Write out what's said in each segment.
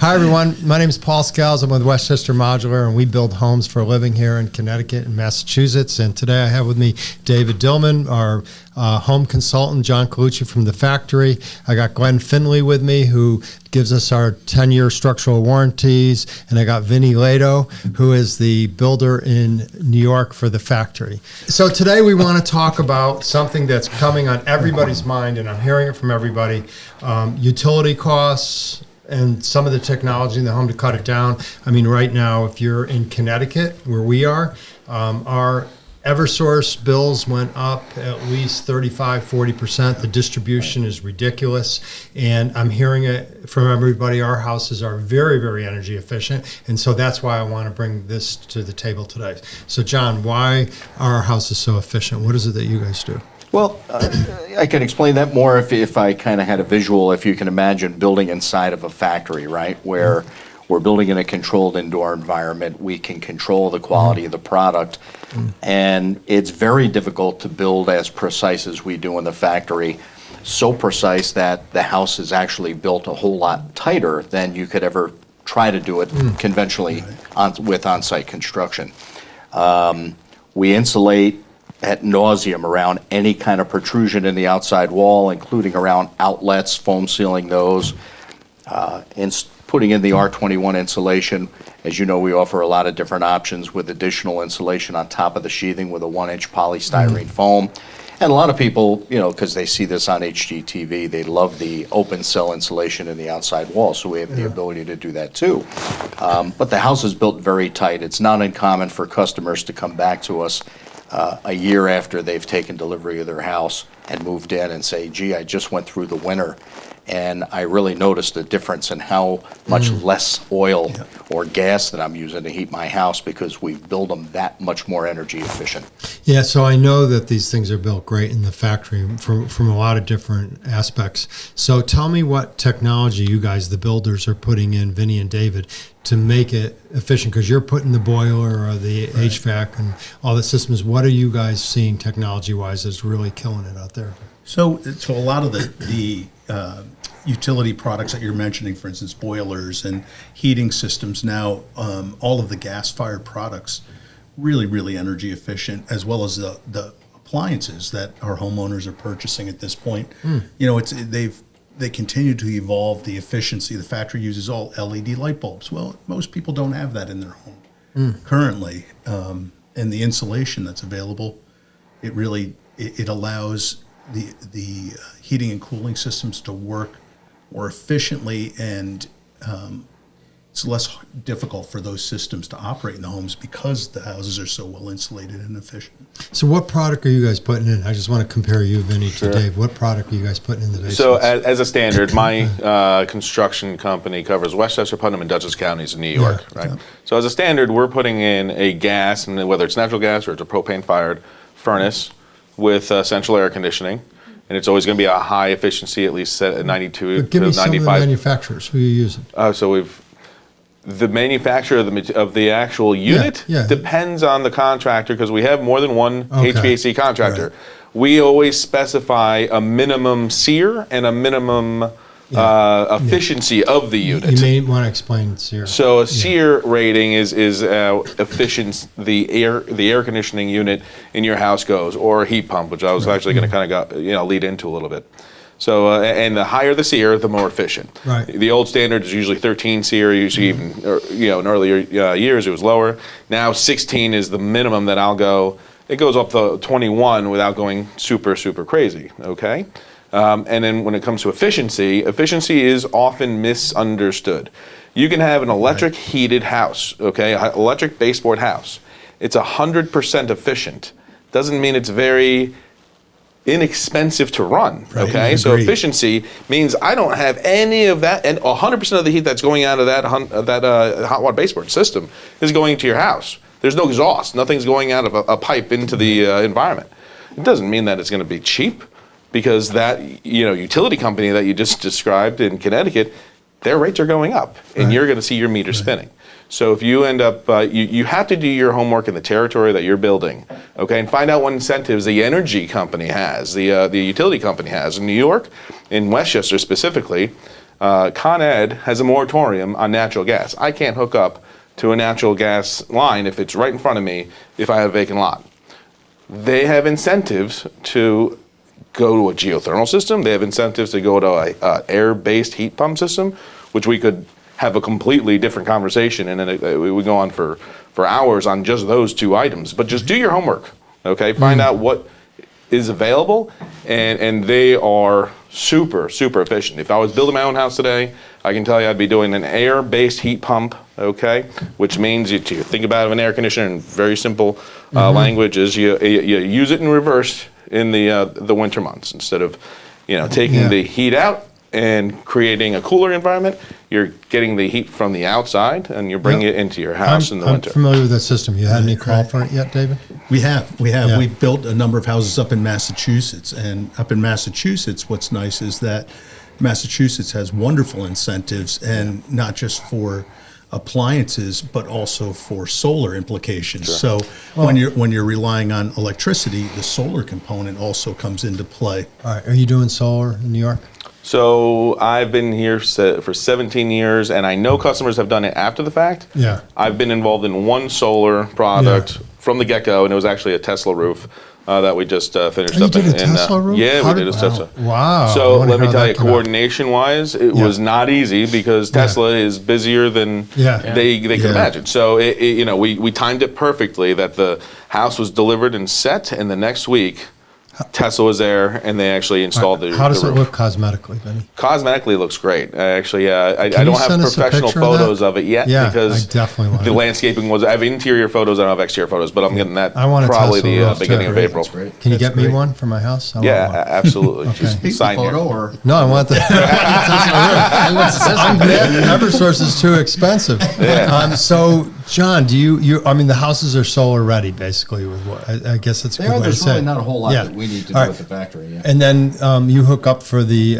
Hi, everyone. My name is Paul Scales. I'm with Westchester Modular, and we build homes for a living here in Connecticut and Massachusetts. And today I have with me David Dillman, our home consultant, John Colucci from the factory. I got Glenn Finley with me, who gives us our 10-year structural warranties. And I got Vinny Lato, who is the builder in New York for the factory. So today we want to talk about something that's coming on everybody's mind, and I'm hearing it from everybody, utility costs, and some of the technology in the home to cut it down. I mean, right now, if you're in Connecticut, where we are, our Eversource bills went up at least 35-40%. The distribution is ridiculous. And I'm hearing it from everybody. Our houses are very, very energy efficient. And so that's why I want to bring this to the table today. So, John, why are our houses so efficient? What is it that you guys do? Well, I can explain that more if I kind of had a visual. If you can imagine building inside of a factory, right, where we're building in a controlled indoor environment, we can control the quality of the product, and it's very difficult to build as precise as we do in the factory, so precise that the house is actually built a whole lot tighter than you could ever try to do it conventionally with on-site construction. We insulate at nauseum around any kind of protrusion in the outside wall, including around outlets, foam sealing those, and putting in the R21 insulation. As you know, we offer a lot of different options with additional insulation on top of the sheathing with a 1-inch polystyrene foam. And a lot of people, you know, because they see this on HGTV, they love the open cell insulation in the outside wall, so we have the ability to do that too. But the house is built very tight. It's not uncommon for customers to come back to us a year after they've taken delivery of their house and moved in and say, gee, I just went through the winter and I really noticed a difference in how much less oil or gas that I'm using to heat my house because we build them that much more energy efficient. Yeah, so I know that these things are built great in the factory from a lot of different aspects. So tell me what technology you guys, the builders, are putting in, Vinny and David, to make it efficient, because you're putting the boiler or the HVAC and all the systems. What are you guys seeing technology-wise that's really killing it out there? So a lot of the utility products that you're mentioning, for instance, boilers and heating systems now, all of the gas-fired products, really energy efficient, as well as the appliances that our homeowners are purchasing at this point. You know, they continue to evolve the efficiency. The factory uses all LED light bulbs. Well, most people don't have that in their home currently, and the insulation that's available, it allows the heating and cooling systems to work more efficiently, and it's less difficult for those systems to operate in the homes because the houses are so well insulated and efficient. So what product are you guys putting in? I just want to compare you, Vinny, to Dave. What product are you guys putting in the basements? So as a standard, my construction company covers Westchester, Putnam, and Dutchess counties in New York, right? Yeah. So as a standard, we're putting in a gas, and whether it's natural gas or it's a propane-fired furnace with central air conditioning. And it's always going to be a high efficiency, at least at 92 to 95. Give me some of the manufacturers. Who are you using? So the manufacturer of the actual unit depends on the contractor, because we have more than one HVAC contractor. Right. We always specify a minimum SEER and a minimum efficiency of the unit. You may want to explain SEER. So a SEER rating is efficient the air conditioning unit in your house goes, or a heat pump, which I was actually going to kind of lead into a little bit. So and the higher the SEER, the more efficient. Right. The old standard is usually 13 SEER. Usually even in earlier years it was lower. Now 16 is the minimum that I'll go. It goes up to 21 without going super crazy. Okay. And then when it comes to efficiency is often misunderstood. You can have an electric heated house, electric baseboard house. It's 100% efficient. Doesn't mean it's very inexpensive to run, okay? So efficiency means I don't have any of that, and 100% of the heat that's going out of that hot water baseboard system is going to your house. There's no exhaust. Nothing's going out of a pipe into the environment. It doesn't mean that it's going to be cheap, because that utility company that you just described in Connecticut, their rates are going up, and you're going to see your meter spinning. So if you end up, you have to do your homework in the territory that you're building, okay, and find out what incentives the energy company has, the utility company has. In New York, in Westchester specifically, Con Ed has a moratorium on natural gas. I can't hook up to a natural gas line if it's right in front of me if I have a vacant lot. They have incentives to go to a geothermal system. They have incentives to go to a air-based heat pump system, which we could have a completely different conversation, and then we would go on for hours on just those two items. But just do your homework, okay? Find out what is available, and they are super, super efficient. If I was building my own house today, I can tell you I'd be doing an air-based heat pump, okay? Which means you think about an air conditioner in very simple language is you use it in reverse in the winter months. Instead of taking the heat out and creating a cooler environment, you're getting the heat from the outside and you're bringing it into your house in the winter. I'm familiar with that system. You had any call for it yet, David? We have. Yeah. We've built a number of houses up in Massachusetts. And up in Massachusetts, what's nice is that Massachusetts has wonderful incentives, and not just for appliances, but also for solar implications. Sure. So when you're relying on electricity, the solar component also comes into play. All right. Are you doing solar in New York? So I've been here for 17 years, and I know customers have done it after the fact. Yeah. I've been involved in one solar product from the get-go, and it was actually a Tesla roof that we just finished You up did in. a Tesla roof? Yeah, we did a Wow. Tesla. Wow. So I wonder let me how tell that you, came out. coordination-wise, it was not easy because Tesla is busier than they can imagine. So we timed it perfectly that the house was delivered and set, and the next week Tesla was there, and they actually installed the How does the it roof. look cosmetically, Benny? Cosmetically, it looks great. Actually, I Can don't you have send us a professional picture of that? photos of it yet Yeah, because I definitely want the it. landscaping was. I have interior photos, I don't have exterior photos, but I'm getting that I want a probably Tesla the roof, beginning too. of April. Great. Can you That's get me great. one for my house? I want Yeah, one. absolutely. Okay. Just sign here. or No, I want the I'm mad. EverSource is too expensive. So, John, do you? I mean, the houses are solar ready, basically. With what I guess that's a good way to There's say. really it. not a whole lot Yeah. that we need to do All right. with the factory. Yeah. And then you hook up for the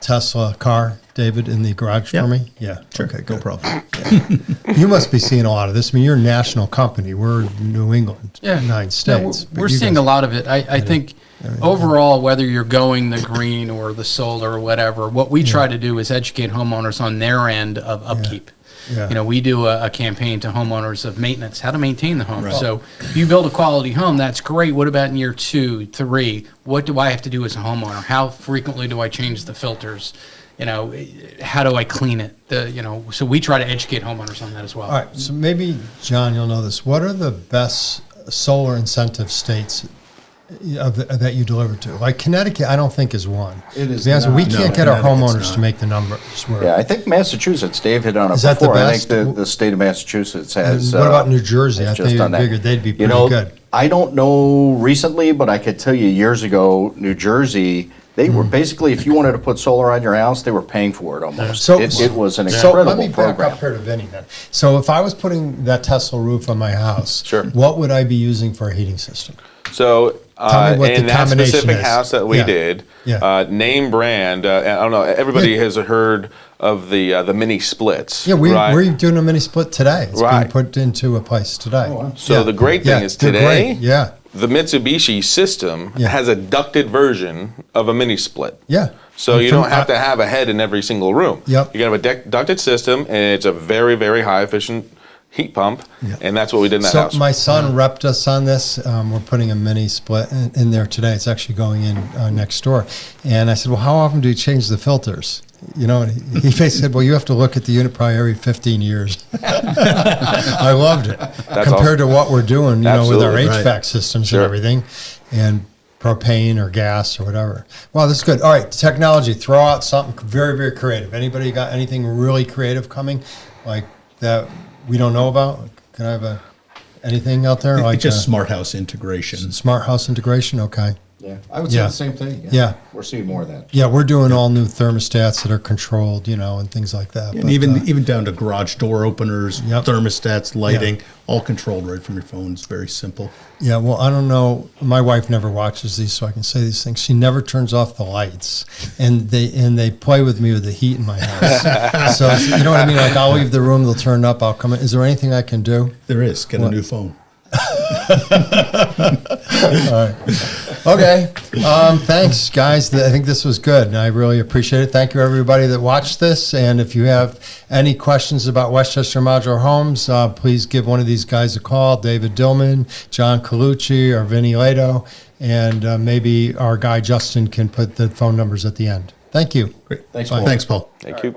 Tesla car, David, in the garage for me? Yeah. Sure, Okay, no good. problem. You must be seeing a lot of this. I mean, you're a national company. We're New England, Yeah. 9 No, states. we're seeing a lot of it. I think overall, whether you're going the green or the solar or whatever, what we try to do is educate homeowners on their end of upkeep. Yeah. We do a campaign to homeowners of maintenance, how to maintain the home. So if you build a quality home, that's great. What about in year 2, 3? What do I have to do as a homeowner? How frequently do I change the filters? How do I clean it? So we try to educate homeowners on that as well. All right. So maybe, John, you'll know this. What are the best solar incentive states that you deliver to? Like Connecticut, I don't think is one. It is To be honest, we not. can't No, get our Connecticut's homeowners not. to make the numbers work. Yeah, I think Massachusetts, Dave hit on it Is that the before. I best? think the state of Massachusetts And has. what about New Jersey? has I just think done that. figured they'd be pretty good. I don't know recently, but I could tell you years ago, New Jersey, they were basically, if you wanted to put solar on your house, they were paying for it almost. So It was an So let me incredible back program. up here to Vinny then. So if I was putting that Tesla roof on my house, Sure. what would I be using for a heating system? So Tell me what in the that combination specific is. house that we Yeah. did, Yeah. name brand, I don't know, everybody Yeah. has heard of the mini splits. Yeah, right? we're doing a mini split today. It's being Right. put into a place today. So the great thing is they're today, great. Yeah, the Mitsubishi system Yeah. has a ducted version of a mini split. yeah. So And you from- don't have to have a head in every single room. Yep. You can have a ducted system, and it's a very, very high efficient heat pump, and that's what we did in that So house. my son repped us on this. We're putting a mini split in there today. It's actually going in next door. And I said, well, how often do you change the filters? And he basically said, well, you have to look at the unit probably every 15 years. I loved it. Compared to what we're doing, with our Absolutely. HVAC systems Sure. and everything, and propane or gas or whatever. Wow, this is good. All right, technology. Throw out something very, very creative. Anybody got anything really creative coming, like that we don't know about? Can I have anything out there like just smart house integration. smart house integration? Okay. Yeah, I would say Yeah. the same thing. Yeah. We're seeing more of that. Yeah, we're doing all new thermostats that are controlled, and things like that. And But, even down to garage door openers, Yep. thermostats, lighting, all controlled right from your phone. It's very simple. yeah, well, I don't know. My wife never watches these, so I can say these things. She never turns off the lights, and they play with me with the heat in my house. So you know what I mean? Like I'll leave the room, they'll turn up. I'll come in. Is there anything I can do? There is. Get a new phone. Okay. Thanks, guys. I think this was good, and I really appreciate it. Thank you, everybody that watched this. And if you have any questions about Westchester Modular Homes, please give one of these guys a call, David Dillman, John Colucci, or Vinny Lato, and maybe our guy Justin can put the phone numbers at the end. Thank you. Great. Thanks, Bye. Paul. Thanks, Paul. Thank you.